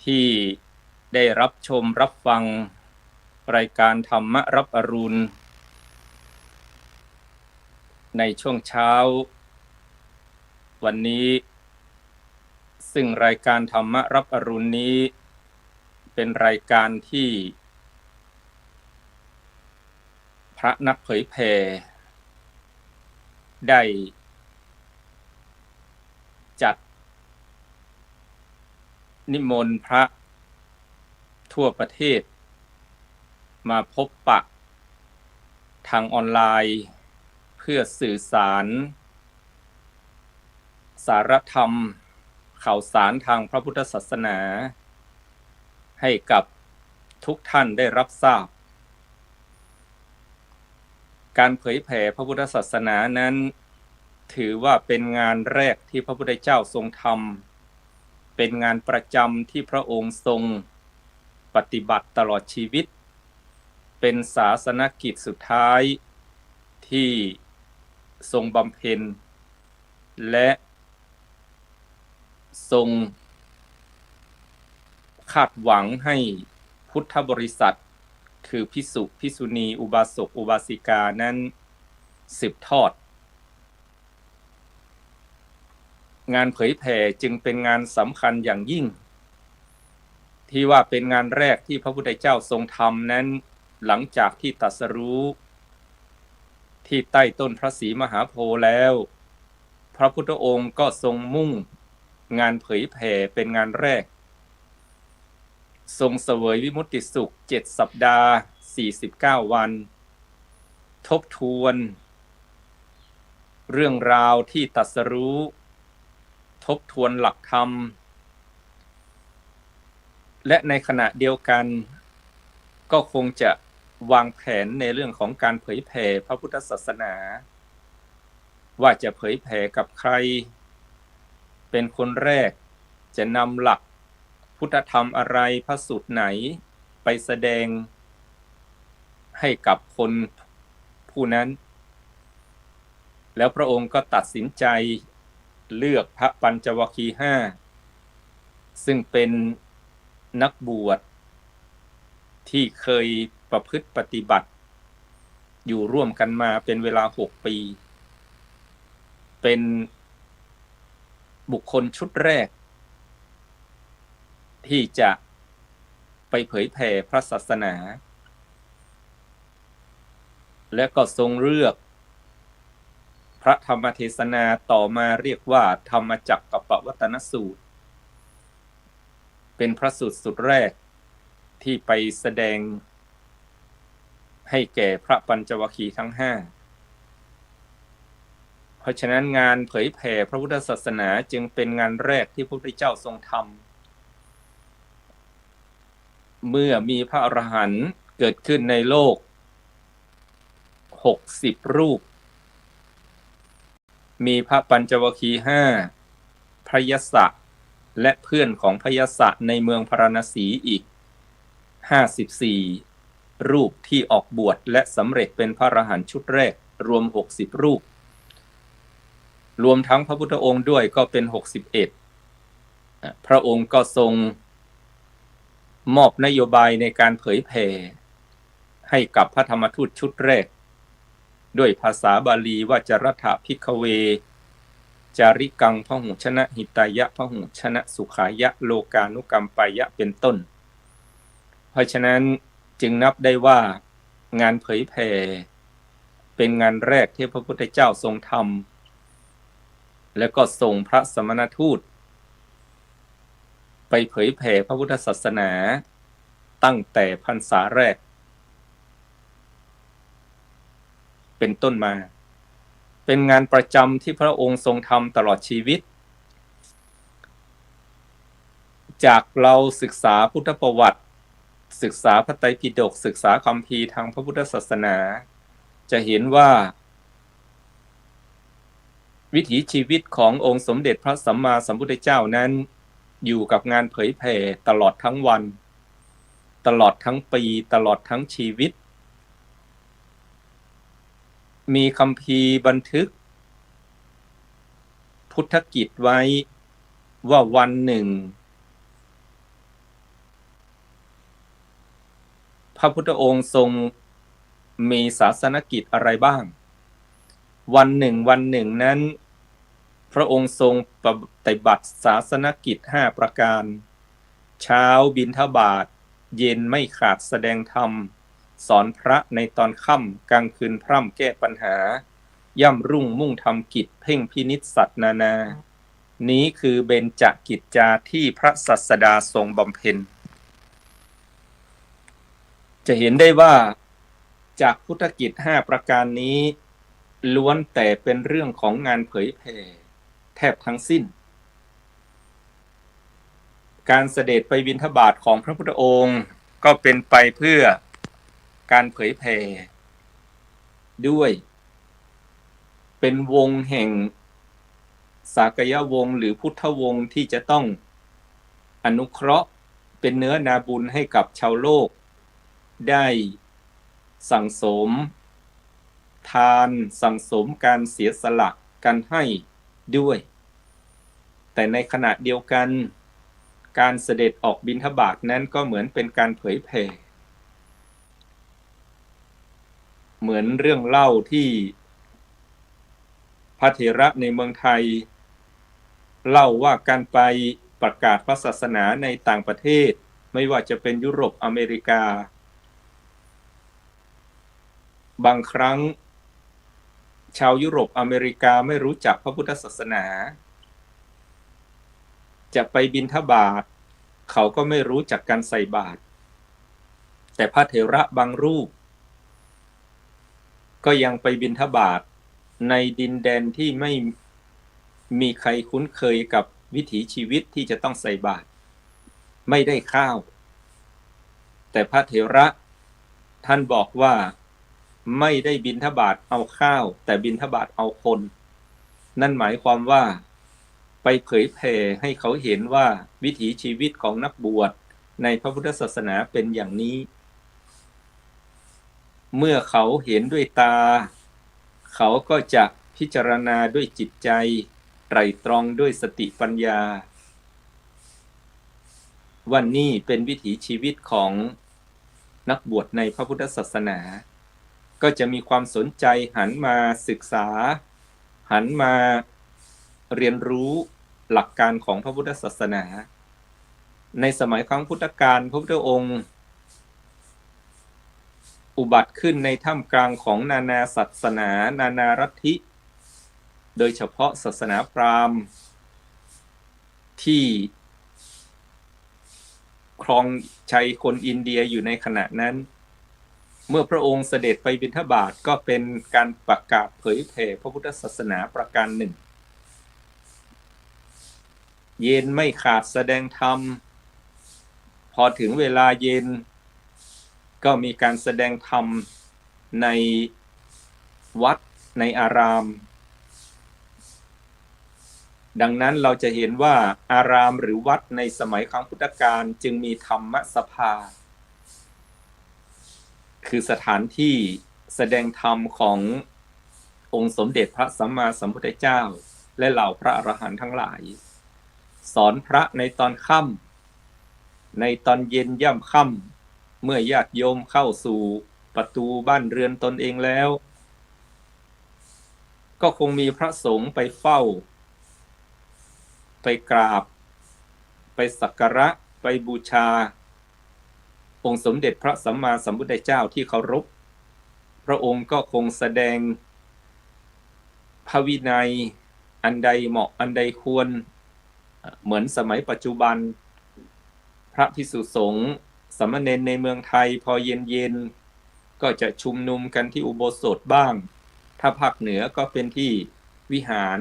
ที่ได้รับชมรับฟังรายการธรรมรับอรุณในช่วงเช้าวันนี้ซึ่งรายการธรรมรับอรุณนี้เป็นรายการที่พระนักเผยแผ่ได้จัดนิมนต์พระทั่วประเทศมาพบปะทางออนไลน์เพื่อสื่อสารสารธรรมข่าวสารทางพระพุทธศาสนาให้กับทุกท่านได้รับทราบการเผยแผ่พระพุทธศาสนานั้นถือว่าเป็นงานแรกที่พระพุทธเจ้าทรงทำเป็นงานประจำที่พระองค์ทรงปฏิบัติตลอดชีวิตเป็นศาสนกิจสุดท้ายที่ทรงบำเพ็ญและทรงคาดหวังให้พุทธบริษัทคือภิกษุภิกษุณีอุบาสกอุบาสิกานั้นสืบทอดงานเผยแผ่จึงเป็นงานสำคัญอย่างยิ่งที่ว่าเป็นงานแรกที่พระพุทธเจ้าทรงทำนั้นหลังจากที่ตรัสรู้ที่ใต้ต้นพระศรีมหาโพธิ์แล้วพระพุทธองค์ก็ทรงมุ่งงานเผยแผ่เป็นงานแรกทรงเสวยวิมุตติสุข7สัปดาห์49วันทบทวนเรื่องราวที่ตรัสรู้ทบทวนหลักธรรมและในขณะเดียวกันก็คงจะวางแผนในเรื่องของการเผยแผ่พระพุทธศาสนาว่าจะเผยแผ่กับใครเป็นคนแรกจะนำหลักพุทธธรรมอะไรพระสูตรไหนไปแสดงให้กับคนผู้นั้นแล้วพระองค์ก็ตัดสินใจเลือกพระปัญจวัคคีย์5ซึ่งเป็นนักบวชที่เคยประพฤติปฏิบัติอยู่ร่วมกันมาเป็นเวลา6 ปีเป็นบุคคลชุดแรกที่จะไปเผยแผ่พระศาสนาและก็ทรงเลือกพระธรรมเทศนาต่อมาเรียกว่าธรรมจักรกับปวัตตนสูตรเป็นพระสูตรสุดแรกที่ไปแสดงให้แก่พระปัญจวัคคีย์ทั้ง5เพราะฉะนั้นงานเผยแผ่พระพุทธศาสนาจึงเป็นงานแรกที่พระพุทธเจ้าทรงทำเมื่อมีพระอรหันต์เกิดขึ้นในโลก60รูปมีพระปัญจวัคคีย์5พระยศะและเพื่อนของพระยศะในเมืองพาราณสีอีก54รูปที่ออกบวชและสำเร็จเป็นพระอรหันต์ชุดแรกรวม60รูปรวมทั้งพระพุทธองค์ด้วยก็เป็น61พระองค์ก็ทรงมอบนโยบายในการเผยแผ่ให้กับพระธรรมทูตชุดแรกด้วยภาษาบาลีว่าจรัตถภิกขเวจาริกังพหุชนะหิตายะพหุชนะสุขายะโลกานุกัมปายะเป็นต้นเพราะฉะนั้นจึงนับได้ว่างานเผยแผ่เป็นงานแรกที่พระพุทธเจ้าทรงทำและก็ส่งพระสมณทูตไปเผยแผ่พระพุทธศาสนาตั้งแต่พรรษาแรกเป็นต้นมา เป็นงานประจำที่พระองค์ทรงทำตลอดชีวิตจากเราศึกษาพุทธประวัติศึกษาพระไตรปิฎกศึกษาคัมภีร์ทางพระพุทธศาสนาจะเห็นว่าวิถีชีวิตขององค์สมเด็จพระสัมมาสัมพุทธเจ้านั้นอยู่กับงานเผยแผ่ตลอดทั้งวันตลอดทั้งปีตลอดทั้งชีวิตมีคัมภีร์บันทึกพุทธกิจไว้ว่าวันหนึ่งพระพุทธองค์ทรงมีศาสนกิจอะไรบ้างวันหนึ่งนั้นพระองค์ทรงปฏิบัติศาสนกิจ5ประการเช้าบิณฑบาตเย็นไม่ขาดแสดงธรรมสอนพระในตอนค่ำกลางคืนพร่ำแก้ปัญหาย่ำรุ่งมุ่งทำกิจเพ่งพินิจสัตว์นานานี้คือเบญจกิจจาที่พระศาสดาทรงบำเพ็ญจะเห็นได้ว่าจากพุทธกิจ5ประการนี้ล้วนแต่เป็นเรื่องของงานเผยแผ่แทบทั้งสิ้นการเสด็จไปบิณฑบาตของพระพุทธองค์ก็เป็นไปเพื่อการเผยแผ่ด้วยเป็นวงแห่งสากยวงศ์หรือพุทธวงศ์ที่จะต้องอนุเคราะห์เป็นเนื้อนาบุญให้กับชาวโลกได้สั่งสมทานสั่งสมการเสียสละการให้ด้วยแต่ในขณะเดียวกันการเสด็จออกบิณฑบาตนั้นก็เหมือนเป็นการเผยแผ่เหมือนเรื่องเล่าที่พระเถระในเมืองไทยเล่าว่าการไปประกาศพระศาสนาในต่างประเทศไม่ว่าจะเป็นยุโรปอเมริกาบางครั้งชาวยุโรปอเมริกาไม่รู้จักพระพุทธศาสนาจะไปบิณฑบาตเขาก็ไม่รู้จักการใส่บาตรแต่พระเถระบางรูปก็ยังไปบิณฑบาตในดินแดนที่ไม่มีใครคุ้นเคยกับวิถีชีวิตที่จะต้องใส่บาตรไม่ได้ข้าวแต่พระเถระท่านบอกว่าไม่ได้บิณฑบาตเอาข้าวแต่บิณฑบาตเอาคนนั่นหมายความว่าไปเผยแผ่ให้เขาเห็นว่าวิถีชีวิตของนักบวชในพระพุทธศาสนาเป็นอย่างนี้เมื่อเขาเห็นด้วยตาเขาก็จะพิจารณาด้วยจิตใจไตร่ตรองด้วยสติปัญญาว่านี่เป็นวิถีชีวิตของนักบวชในพระพุทธศาสนาก็จะมีความสนใจหันมาศึกษาหันมาเรียนรู้หลักการของพระพุทธศาสนาในสมัยครั้งพุทธกาลพระพุทธองค์อุบัติขึ้นในท่ามกลางของนานาศาสนานานาลัทธิโดยเฉพาะศาสนาพราหมณ์ที่ครองชัยคนอินเดียอยู่ในขณะนั้นเมื่อพระองค์เสด็จไปบิณฑบาตก็เป็นการประกาศเผยแผ่พระพุทธศาสนาประการหนึ่งเย็นไม่ขาดแสดงธรรมพอถึงเวลาเย็นก็มีการแสดงธรรมในวัดในอารามดังนั้นเราจะเห็นว่าอารามหรือวัดในสมัยครั้งพุทธกาลจึงมีธรรมสภาคือสถานที่แสดงธรรมขององค์สมเด็จพระสัมมาสัมพุทธเจ้าและเหล่าพระอรหันต์ทั้งหลายสอนพระในตอนค่ำในตอนเย็นย่ำค่ำเมื่อญาติโยมเข้าสู่ประตูบ้านเรือนตนเองแล้วก็คงมีพระสงฆ์ไปเฝ้าไปกราบไปสักการะไปบูชาองค์สมเด็จพระสัมมาสัมพุทธเจ้าที่เคารพพระองค์ก็คงแสดงพระวินัยอันใดเหมาะอันใดควรเหมือนสมัยปัจจุบันพระภิกษุสงฆ์สามเณรในเมืองไทยพอเย็นๆก็จะชุมนุมกันที่อุโบสถบ้าง ถ้าภาคเหนือก็เป็นที่วิหาร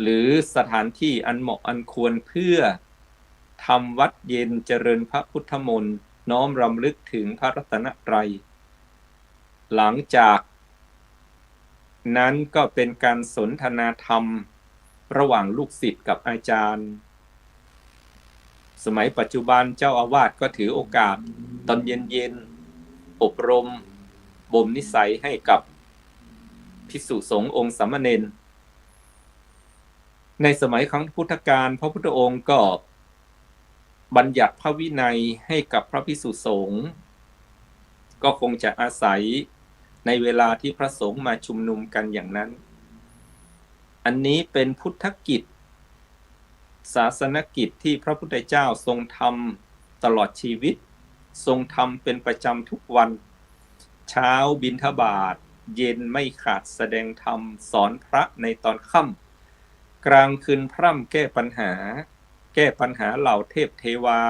หรือสถานที่อันเหมาะอันควรเพื่อทำวัดเย็นเจริญพระพุทธมนต์น้อมรำลึกถึงพระรัตนตรัยหลังจากนั้นก็เป็นการสนทนาธรรมระหว่างลูกศิษย์กับอาจารย์สมัยปัจจุบันเจ้าอาวาสก็ถือโอกาสตอนเย็นๆอบรมบ่มนิสัยให้กับภิกษุสงฆ์องค์สามเณรในสมัยครั้งพุทธกาลพระพุทธองค์ก็บัญญัติพระวินัยให้กับพระภิกษุสงฆ์ก็คงจะอาศัยในเวลาที่พระสงฆ์มาชุมนุมกันอย่างนั้นอันนี้เป็นพุทธกิจศาสนกิจที่พระพุทธเจ้าทรงทำตลอดชีวิตทรงทำเป็นประจำทุกวันเช้าบิณฑบาตเย็นไม่ขาดแสดงธรรมสอนพระในตอนค่ำกลางคืนพร่ำแก้ปัญหาเหล่าเทพเทวา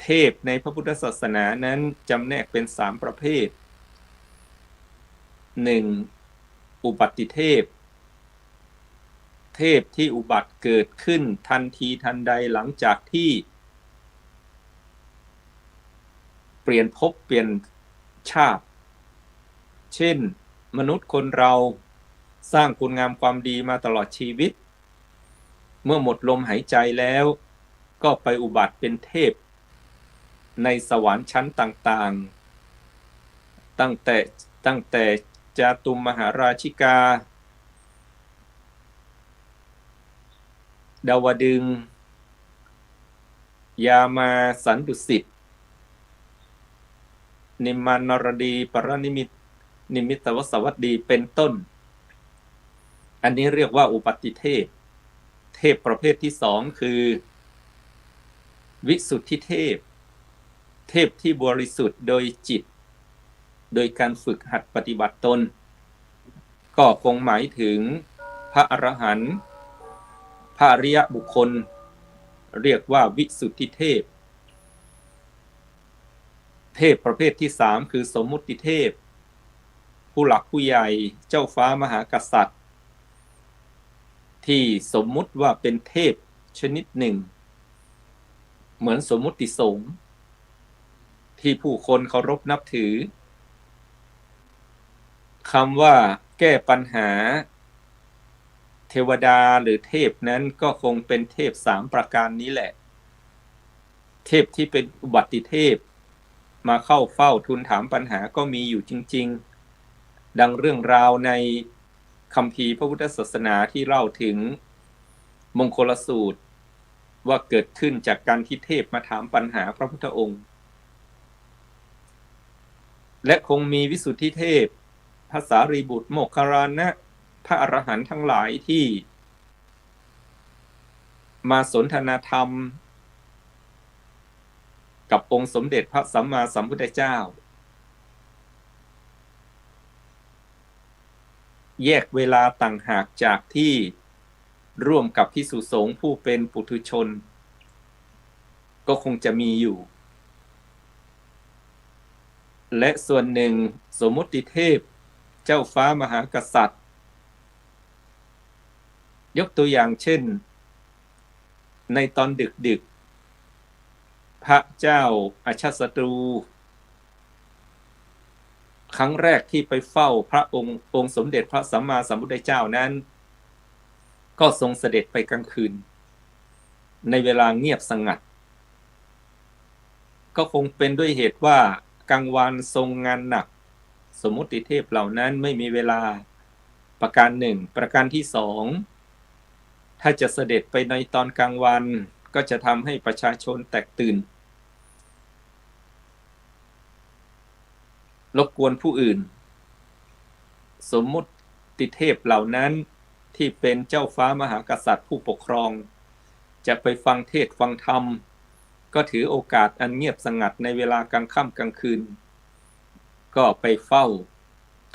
เทพในพระพุทธศาสนานั้นจำแนกเป็น3ประเภท 1. อุบัติเทพเทพที่อุบัติเกิดขึ้นทันทีทันใดหลังจากที่เปลี่ยนภพเปลี่ยนชาติเช่นมนุษย์คนเราสร้างคุณงามความดีมาตลอดชีวิตเมื่อหมดลมหายใจแล้วก็ไปอุบัติเป็นเทพในสวรรค์ชั้นต่างๆตั้งแต่จาตุมมหาราชิกาดาวดึงส์ยามาสันดุสิตนิมมานรดีปรนิมิตวสวัสดีเป็นต้นอันนี้เรียกว่าอุปัติเทพเทพประเภทที่2คือวิสุทธิเทพเทพที่บริสุทธิ์โดยจิตโดยการฝึกหัดปฏิบัติตนก็คงหมายถึงพระอรหันต์พระอริยบุคคลเรียกว่าวิสุทธิเทพเทพประเภทที่3คือสมมุติเทพผู้หลักผู้ใหญ่เจ้าฟ้ามหากษัตริย์ที่สมมุติว่าเป็นเทพชนิดหนึ่งเหมือนสมมุติสงฆ์ที่ผู้คนเคารพนับถือคำว่าแก้ปัญหาเทวดาหรือเทพนั้นก็คงเป็นเทพ3ประการนี้แหละเทพที่เป็นอุบัติเทพมาเข้าเฝ้าทูลถามปัญหาก็มีอยู่จริงๆดังเรื่องราวในคัมภีร์พระพุทธศาสนาที่เล่าถึงมงคลสูตรว่าเกิดขึ้นจากการที่เทพมาถามปัญหาพระพุทธองค์และคงมีวิสุทธิเทพพระสารีบุตรโมคคัลลานะพระอรหันต์ทั้งหลายที่มาสนทนาธรรมกับองค์สมเด็จพระสัมมาสัมพุทธเจ้าแยกเวลาต่างหากจากที่ร่วมกับภิกษุสงฆ์ผู้เป็นปุถุชนก็คงจะมีอยู่และส่วนหนึ่งสมมุติเทพเจ้าฟ้ามหากษัตริย์ยกตัวอย่างเช่นในตอนดึกพระเจ้าอาชาศัตรูครั้งแรกที่ไปเฝ้าพระองค์สมเด็จพระสัมมาสัมพุทธเจ้านั้นก็ทรงเสด็จไปกลางคืนในเวลาเงียบสงัดก็คงเป็นด้วยเหตุว่ากลางวันทรงงานหนักสมมุติเทพเหล่านั้นไม่มีเวลาประการหนึ่งประการที่2ถ้าจะเสด็จไปในตอนกลางวันก็จะทำให้ประชาชนแตกตื่นรบกวนผู้อื่นสมมุติเทพเหล่านั้นที่เป็นเจ้าฟ้ามหากษัตริย์ผู้ปกครองจะไปฟังเทศน์ฟังธรรมก็ถือโอกาสอันเงียบสงัดในเวลากลางค่ำกลางคืนก็ไปเฝ้า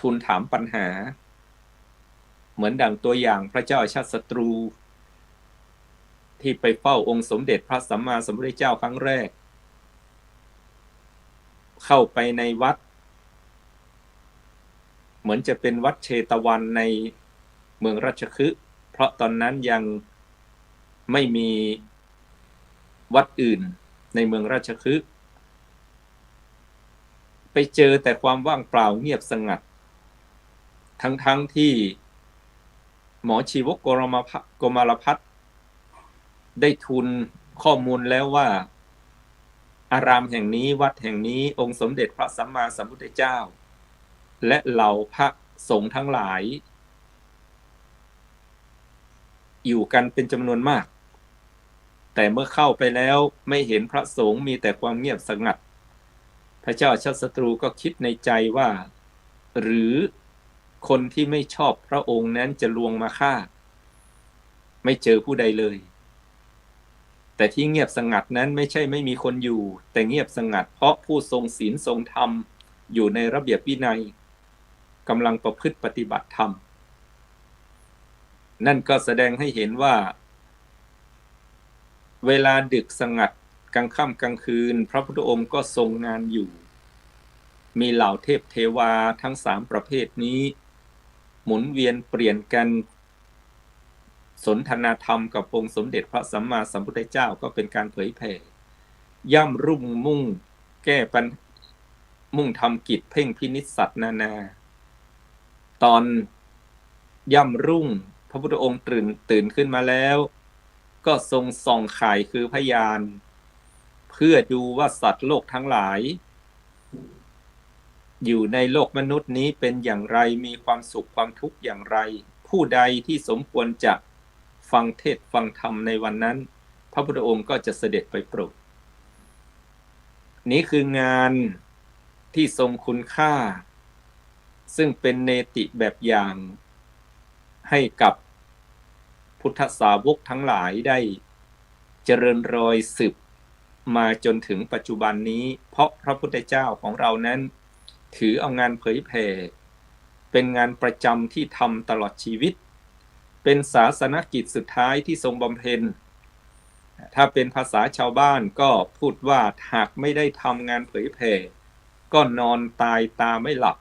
ทูลถามปัญหาเหมือนดังตัวอย่างพระเจ้าอาชาศัตรูที่ไปเฝ้าองค์สมเด็จพระสัมมาสัมพุทธเจ้าครั้งแรกเข้าไปในวัด เหมือนจะเป็นวัดเชตวันในเมืองราชคฤห์เพราะตอนนั้นยังไม่มีวัดอื่นในเมืองราชคฤห์ไปเจอแต่ความว่างเปล่าเงียบสงัดทั้งที่หมอชีวกโกมารพัฒน์ได้ทูลข้อมูลแล้วว่าอารามแห่งนี้วัดแห่งนี้องค์สมเด็จพระสัมมาสัมพุทธเจ้าและเหล่าพระสงฆ์ทั้งหลายอยู่กันเป็นจำนวนมากแต่เมื่อเข้าไปแล้วไม่เห็นพระสงฆ์มีแต่ความเงียบสงัดพระเจ้าชัตตรูก็คิดในใจว่าหรือคนที่ไม่ชอบพระองค์นั้นจะลวงมาฆ่าไม่เจอผู้ใดเลยแต่ที่เงียบสงัดนั้นไม่ใช่ไม่มีคนอยู่แต่เงียบสงัดเพราะผู้ทรงศีลทรงธรรมอยู่ในระเบียบวินัยกำลังประพฤติปฏิบัติธรรมนั่นก็แสดงให้เห็นว่าเวลาดึกสงัดกลางค่ำกลางคืนพระพุทธองค์ก็ทรงงานอยู่มีเหล่าเทพเทวาทั้ง3ประเภทนี้หมุนเวียนเปลี่ยนกันสนทนาธรรมกับองค์สมเด็จพระสัมมาสัมพุทธเจ้าก็เป็นการเผยแผ่ย่ำรุ่งมุ่งแก้ปัญมุ่งทำกิจเพ่งพินิจสัตว์นานาตอนย่ำรุ่งพระพุทธองค์ตื่นขึ้นมาแล้วก็ทรงส่องข่ายคือพยานเพื่อดูว่าสัตว์โลกทั้งหลายอยู่ในโลกมนุษย์นี้เป็นอย่างไรมีความสุขความทุกข์อย่างไรผู้ใดที่สมควรจะฟังเทศฟังธรรมในวันนั้นพระพุทธองค์ก็จะเสด็จไปโปรดนี้คืองานที่ทรงคุณค่าซึ่งเป็นเนติแบบอย่างให้กับพุทธสาวกทั้งหลายได้เจริญรอยสืบมาจนถึงปัจจุบันนี้เพราะพระพุทธเจ้าของเรานั้นถือเอางานเผยแผ่เป็นงานประจำที่ทำตลอดชีวิตเป็นศาสนกิจสุดท้ายที่ทรงบำเพ็ญถ้าเป็นภาษาชาวบ้านก็พูดว่าหากไม่ได้ทำงานเผยแผ่ก็นอนตายตาไม่หลับ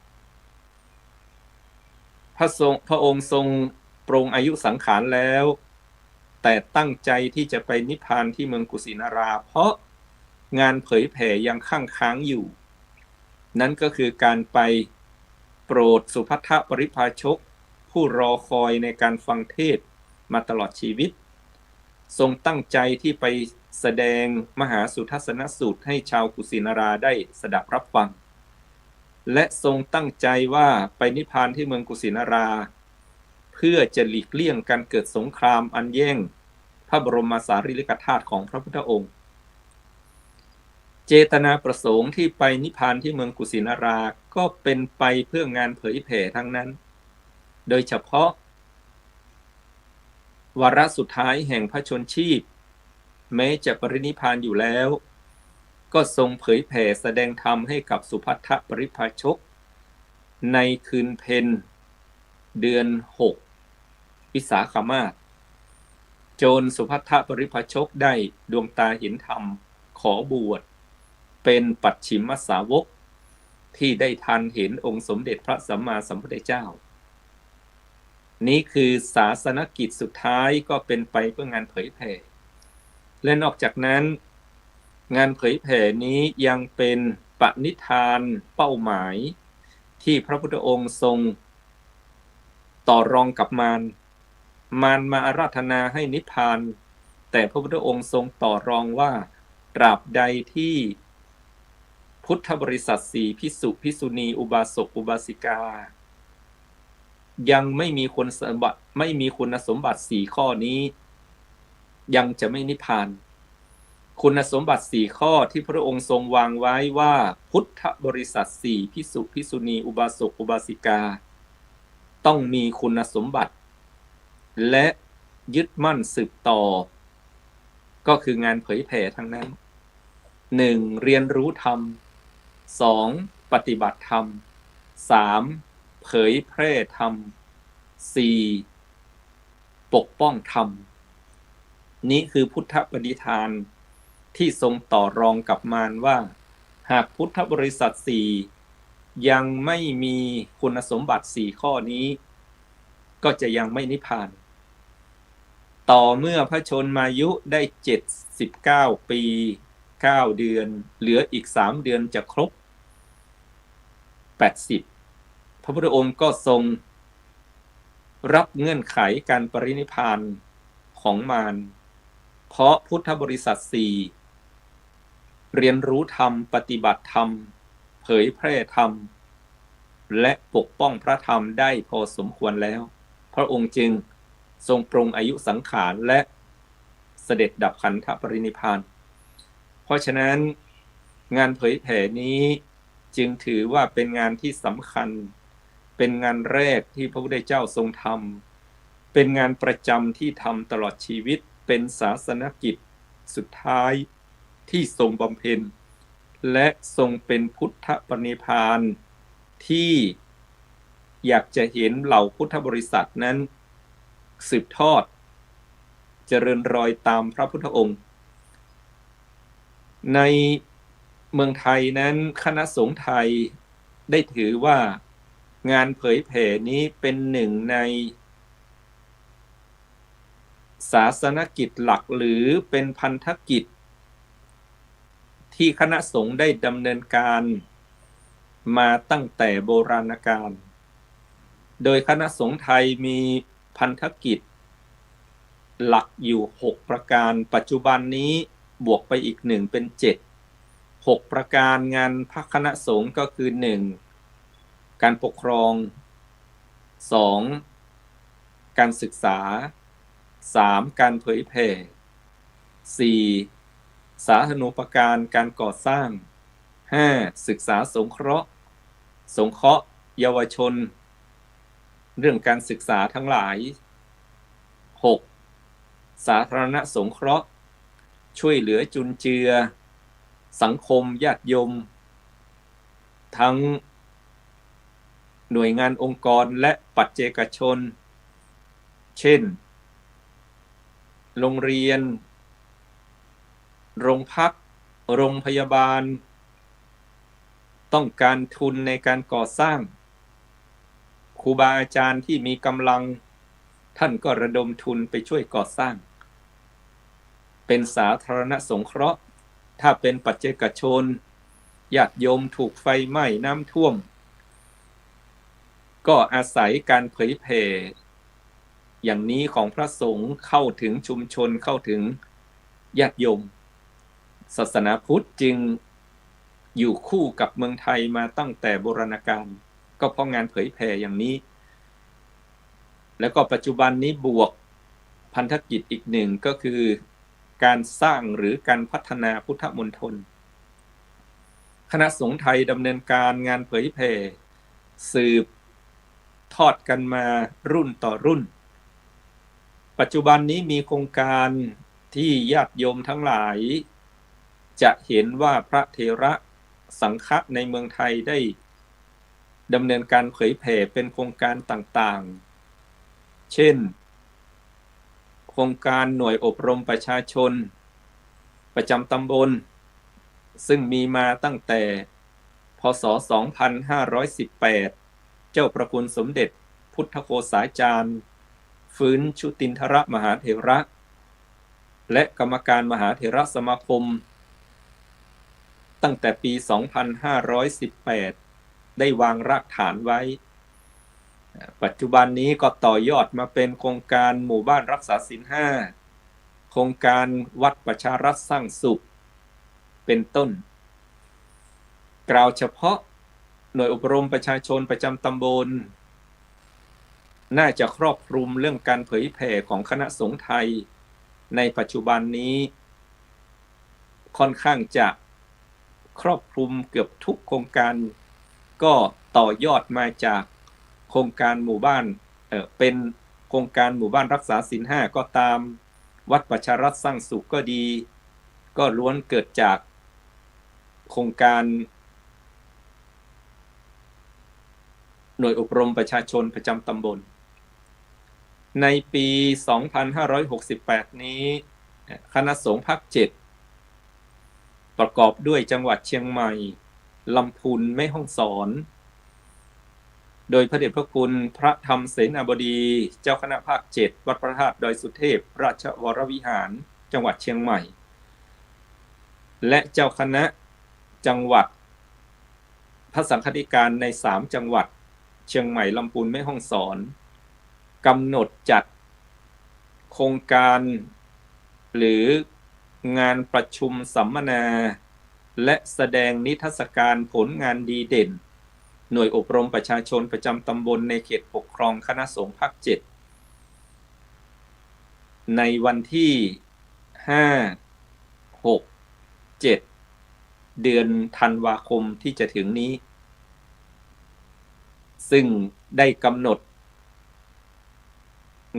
พระองค์ทรงปรงอายุสังขารแล้วแต่ตั้งใจที่จะไปนิพพานที่เมืองกุสินาราเพราะงานเผยแผ่ยังค้างอยู่นั่นก็คือการไปโปรดสุภัททปริภาชกผู้รอคอยในการฟังเทศมาตลอดชีวิตทรงตั้งใจที่ไปแสดงมหาสุทัศนสูตรให้ชาวกุสินาราได้สดับรับฟังและทรงตั้งใจว่าไปนิพพานที่เมืองกุสินาราเพื่อจะหลีกเลี่ยงการเกิดสงครามอันแย่งพระบรมสารีริกธาตุของพระพุทธองค์เจตนาประสงค์ที่ไปนิพพานที่เมืองกุสินาราก็เป็นไปเพื่องานเผยแผ่ทั้งนั้นโดยเฉพาะวาระสุดท้ายแห่งพระชนชีพแม้จะปรินิพพานอยู่แล้วก็ทรงเผยแผ่แสดงธรรมให้กับสุภัททปริภาชกในคืนเพ็ญเดือน6วิสาขมาสจนสุภัททปริภาชกได้ดวงตาเห็นธรรมขอบวชเป็นปัจฉิมสาวกที่ได้ทันเห็นองค์สมเด็จพระสัมมาสัมพุทธเจ้านี้คือศาสนกิจสุดท้ายก็เป็นไปเพื่องานเผยแผ่และนอกจากนั้นงานเผยแผ่นี้ยังเป็นปณิธานเป้าหมายที่พระพุทธองค์ทรงต่อรองกับมารมาอาราธนาให้นิพพานแต่พระพุทธองค์ทรงต่อรองว่าตราบใดที่พุทธบริษัท4ภิกษุภิกษุณีอุบาสกอุบาสิกายังไม่มีคุณสมบัติ4ข้อนี้ยังจะไม่นิพพานคุณสมบัติ4ข้อที่พระองค์ทรงวางไว้ว่าพุทธบริษัท4ภิกษุภิกษุณีอุบาสกอุบาสิกาต้องมีคุณสมบัติและยึดมั่นสืบต่อก็คืองานเผยแผ่ทั้งนั้น 1. เรียนรู้ธรรม 2. ปฏิบัติธรรม 3. เผยแพร่ธรรม 4. ปกป้องธรรมนี้คือพุทธปณิธานที่ทรงต่อรองกับมารว่าหากพุทธบริษัท4 ยังไม่มีคุณสมบัติ4ข้อนี้ก็จะยังไม่นิพพานต่อเมื่อพระชนมายุได้79 ปี9 เดือนเหลืออีก3 เดือนจะครบ80พระพุทธองค์ก็ทรงรับเงื่อนไขการปรินิพพานของมารเพราะพุทธบริษัท4เรียนรู้ธรรมปฏิบัติธรรมเผยแพร่ธรรมและปกป้องพระธรรมได้พอสมควรแล้วพระองค์จึงทรงปรงอายุสังขารและเสด็จดับขันธปรินิพพานเพราะฉะนั้นงานเผยแผ่นี้จึงถือว่าเป็นงานที่สำคัญเป็นงานแรกที่พระพุทธเจ้าทรงทำเป็นงานประจำที่ทำตลอดชีวิตเป็นศาสนกิจสุดท้ายที่ทรงบำเพ็ญและทรงเป็นพุทธปณิพานที่อยากจะเห็นเหล่าพุทธบริษัทนั้นสืบทอดเจริญรอยตามพระพุทธองค์ในเมืองไทยนั้นคณะสงฆ์ไทยได้ถือว่างานเผยแผ่นี้เป็นหนึ่งในศาสนกิจหลักหรือเป็นพันธกิจที่คณะสงฆ์ได้ดำเนินการมาตั้งแต่โบราณกาลโดยคณะสงฆ์ไทยมีพันธกิจหลักอยู่6ประการปัจจุบันนี้บวกไปอีก1เป็น7 6ประการงานพระคณะสงฆ์ก็คือ1การปกครอง2การศึกษา3การเผยแผ่4สาธารณูปการการก่อสร้าง5ศึกษาสงเคราะห์เยาวชนเรื่องการศึกษาทั้งหลาย6สาธารณสงเคราะห์ช่วยเหลือจุนเจือสังคมญาติโยมทั้งหน่วยงานองค์กรและปัจเจกชนเช่นโรงเรียนโรงพักโรงพยาบาลต้องการทุนในการก่อสร้างครูบาอาจารย์ที่มีกำลังท่านก็ระดมทุนไปช่วยก่อสร้างเป็นสาธารณสงเคราะห์ถ้าเป็นปัจเจกชนญาติโยมถูกไฟไหม้น้ำท่วมก็อาศัยการเผยแผ่อย่างนี้ของพระสงฆ์เข้าถึงชุมชนเข้าถึงญาติโยมศาสนาพุทธจึงอยู่คู่กับเมืองไทยมาตั้งแต่โบราณกาลก็เพราะงานเผยแผ่อย่างนี้แล้วก็ปัจจุบันนี้บวกพันธกิจอีกหนึ่งก็คือการสร้างหรือการพัฒนาพุทธมณฑลคณะสงฆ์ไทยดำเนินการงานเผยแผ่สืบทอดกันมารุ่นต่อรุ่นปัจจุบันนี้มีโครงการที่ญาติโยมทั้งหลายจะเห็นว่าพระเถระสังฆะในเมืองไทยได้ดำเนินการเผยแผ่เป็นโครงการต่างๆเช่นโครงการหน่วยอบรมประชาชนประจำตำบลซึ่งมีมาตั้งแต่พ.ศ. 2518เจ้าประคุณสมเด็จพุทธโฆษาจารย์ฟื้นชุตินทรมหาเถระและกรรมการมหาเถระสมาคมตั้งแต่ปี 2518 ได้วางรากฐานไว้ปัจจุบันนี้ก็ต่อยอดมาเป็นโครงการหมู่บ้านรักษาศีล5โครงการวัดประชารัฐสร้างสุขเป็นต้นกล่าวเฉพาะหน่วยอบรมประชาชนประจำตำบลน่าจะครอบคลุมเรื่องการเผยแผ่ของคณะสงฆ์ไทยในปัจจุบันนี้ค่อนข้างจะครอบคลุมเกือบทุกโครงการก็ต่อยอดมาจากโครงการหมู่บ้านเป็นโครงการหมู่บ้านรักษาศีล5ก็ตามวัดประชารัฐสร้างสุขก็ดีก็ล้วนเกิดจากโครงการหน่วยอบรมประชาชนประจำตำบลในปี 2568 นี้คณะสงฆ์ภาค 7ประกอบด้วยจังหวัดเชียงใหม่ลำพูนแม่ฮ่องสอน โดยพระเดชพระคุณพระธรรมเสนาบดีเจ้าคณะภาค 7 วัดพระธาตุดอยสุเทพราชวรวิหารจังหวัดเชียงใหม่และเจ้าคณะจังหวัดพระสังฆาธิการใน3จังหวัดเชียงใหม่ลำพูนแม่ฮ่องสอนกำหนดจัดโครงการหรืองานประชุมสัมมนาและแสดงนิทรรศการผลงานดีเด่นหน่วยอบรมประชาชนประจำตำบลในเขตปกครองคณะสงฆ์ภาค 7ในวันที่5 6 7เดือนธันวาคมที่จะถึงนี้ซึ่งได้กำหนด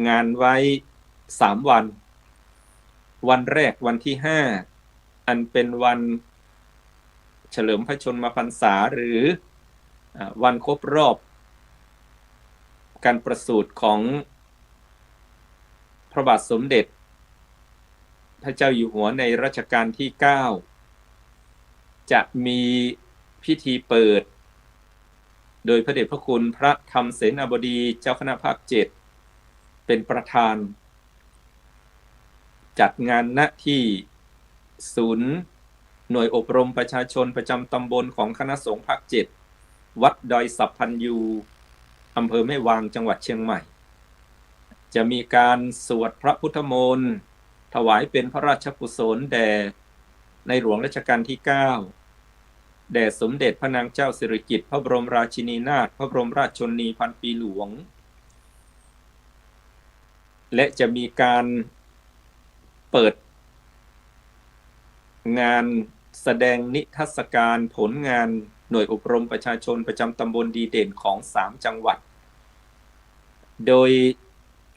งานไว้3วันวันแรกวันที่5อันเป็นวันเฉลิมพระชนมพรรษาหรือวันครบรอบการประสูติของพระบาทสมเด็จพระเจ้าอยู่หัวในรัชกาลที่9จะมีพิธีเปิดโดยพระเดชพระคุณพระธรรมเสนาบดีเจ้าคณะภาค 7เป็นประธานจัดงานณที่ศูนย์หน่วยอบรมประชาชนประจำตำบลของคณะสงฆ์ภาค 7วัดดอยสัพพันยูอำเภอแม่วางจังหวัดเชียงใหม่จะมีการสวดพระพุทธมนต์ถวายเป็นพระราชกุศลแด่ในหลวงรัชกาลที่9แด่สมเด็จพระนางเจ้าสิริกิติ์พระบรมราชินีนาถพระบรมราชชนนีพันปีหลวงและจะมีการเปิดงานแสดงนิทรรศการผลงานหน่วยอบรมประชาชนประจำตำบลดีเด่นของ3จังหวัดโดย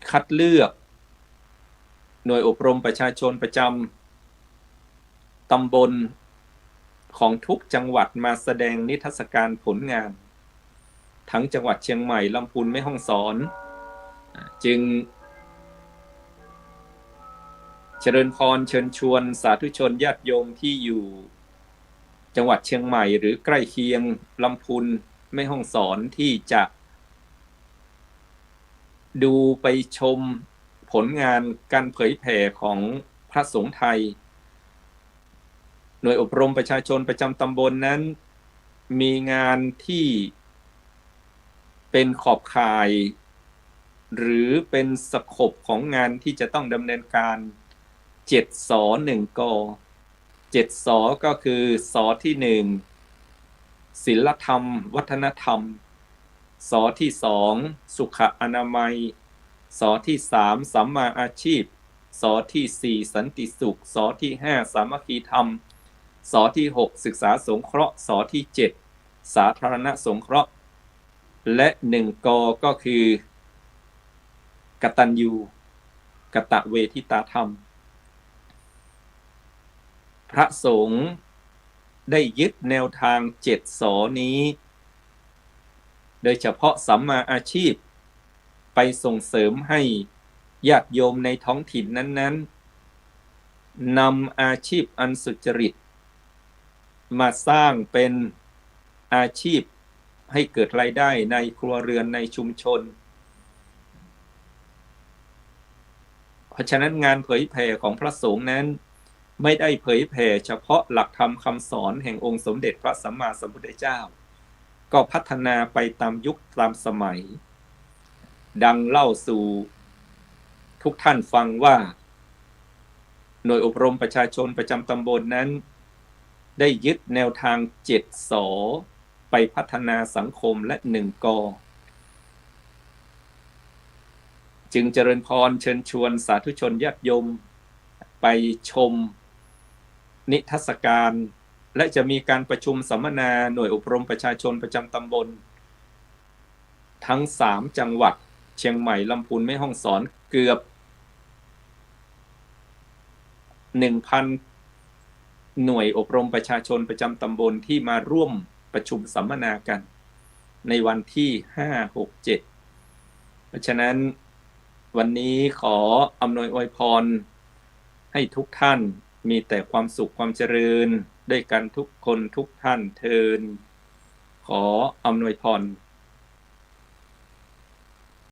คัดเลือกหน่วยอบรมประชาชนประจำตำบลของทุกจังหวัดมาแสดงนิทรรศการผลงานทั้งจังหวัดเชียงใหม่ลำพูนแม่ฮ่องสอนจึงเจริญพรเชิญชวนสาธุชนญาติโยมที่อยู่จังหวัดเชียงใหม่หรือใกล้เคียงลำพูนแม่ฮ่องสอนที่จะดูไปชมผลงานการเผยแผ่ของพระสงฆ์ไทยหน่วยอบรมประชาชนประจำตำบลนั้นมีงานที่เป็นขอบข่ายหรือเป็นสโคปของงานที่จะต้องดำเนินการ7 ส 1 ก7 ส ก็คือสที่1ศีลธรรมวัฒนธรรมสที่2สุขอนามัยสที่3สัมมาอาชีพสที่4สันติสุขสที่5สามัคคีธรรมสที่6ศึกษาสงเคราะห์สที่7สาธารณสงเคราะห์และ1 กก็คือกตัญญูกตเวทิตาธรรมพระสงฆ์ได้ยึดแนวทาง7 สนี้โดยเฉพาะสัมมาอาชีพไปส่งเสริมให้ญาติโยมในท้องถิ่นนั้นๆนำอาชีพอันสุจริตมาสร้างเป็นอาชีพให้เกิดรายได้ในครัวเรือนในชุมชนเพราะฉะนั้นงานเผยแผ่ของพระสงฆ์นั้นไม่ได้เผยแผ่เฉพาะหลักธรรมคำสอนแห่งองค์สมเด็จพระสัมมาสัมพุทธเจ้าก็พัฒนาไปตามยุคตามสมัยดังเล่าสู่ทุกท่านฟังว่าหน่วยอบรมประชาชนประจำตำบลนั้นได้ยึดแนวทาง7 สไปพัฒนาสังคมและ1 กจึงเจริญพรเชิญชวนสาธุชนญาติโยมไปชมนิทรรศการและจะมีการประชุมสัมมนาหน่วยอบรมประชาชนประจำตำบลทั้ง3จังหวัดเชียงใหม่ลำพูนแม่ฮ่องสอนเกือบ 1,000 หน่วยอบรมประชาชนประจำตำบลที่มาร่วมประชุมสัมมนากันในวันที่5 6 7เพราะฉะนั้นวันนี้ขออำนวยอวยพรให้ทุกท่านมีแต่ความสุขความเจริญด้วยกันทุกคนทุกท่านเทอญขออำนวยพร